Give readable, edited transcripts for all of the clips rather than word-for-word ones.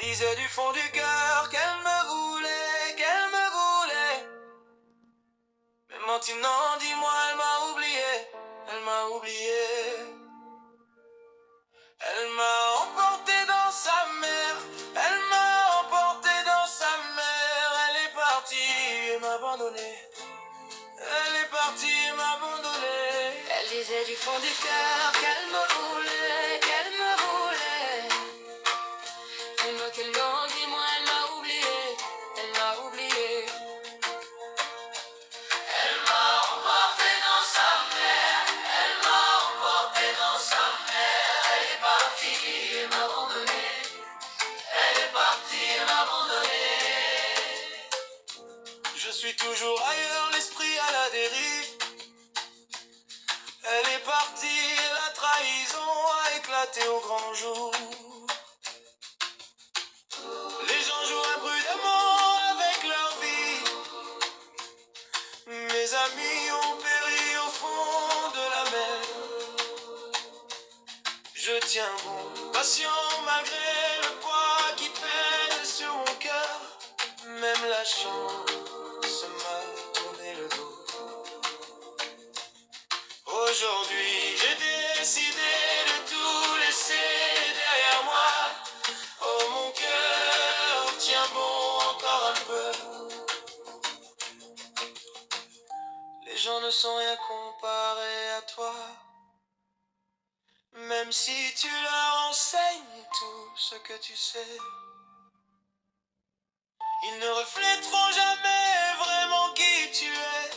disait du fond du cœur qu'elle me voulait. Mais maintenant, dis-moi, elle m'a oublié, elle m'a oublié. Elle m'a emporté dans sa mer, elle m'a emporté dans sa mer. Elle est partie et m'a abandonné, elle est partie et m'a abandonné. Elle disait du fond du cœur qu'elle me voulait, qu'elle me voulait. Elle m'a qu'elle m'en dit, moi elle m'a oublié, elle m'a oublié. Elle m'a emporté dans sa mer, elle m'a emporté dans sa mer. Elle est partie et m'a abandonné, elle est partie et m'a abandonné. Je suis toujours ailleurs, l'esprit à la dérive. Elle est partie et la trahison a éclaté au grand jour. Les gens jouent imprudemment avec leur vie. Mes amis ont péri au fond de la mer. Je tiens bon, patient malgré le poids qui pèse sur mon cœur. Même la chance m'a tourné le dos. Aujourd'hui, j'ai décidé de tout laisser derrière moi. Oh mon cœur, tiens bon encore un peu. Les gens ne sont rien comparés à toi. Même si tu leur enseignes tout ce que tu sais, ils ne reflèteront jamais vraiment qui tu es.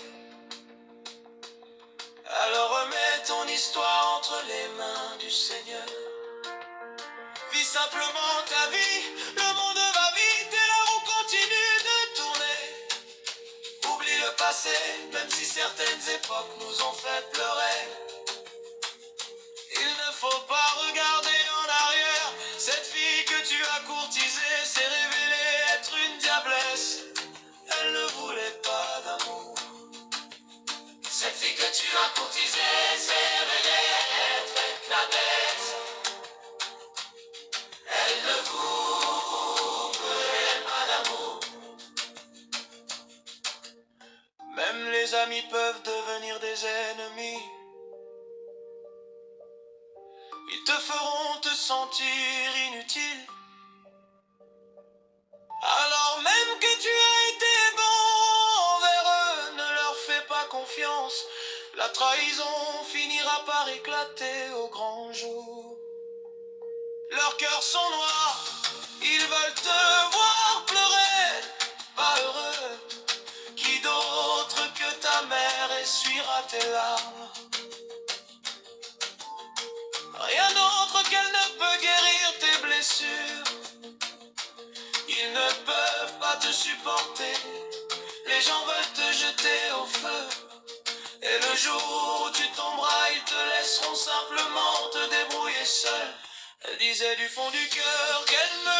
Alors remets ton histoire entre les mains du Seigneur. Vis simplement ta vie, le monde va vite et la roue continue de tourner. Oublie le passé, même si certaines époques nous ont fait pleurer. Il ne faut pas regarder en arrière. Cette fille que tu as courtisée s'est révélée être une diablesse. Elle ne voulait pas d'amour. Cette fille que tu as courtisée s'est révélée être une diablesse. Elle ne voulait pas d'amour. Même les amis peuvent devenir des ennemis. Ils te feront te sentir inutile. Alors même que tu as été bon envers eux, ne leur fais pas confiance. La trahison finira par éclater au grand jour. Leurs cœurs sont noirs, ils veulent te voir pleurer, pas heureux. Qui d'autre que ta mère essuiera tes larmes? Rien d'autre qu'elle ne peut guérir tes blessures. Ils ne peuvent pas te supporter. Les gens veulent te jeter au feu. Et le jour où tu tomberas, ils te laisseront simplement te débrouiller seul. Elle disait du fond du cœur qu'elle me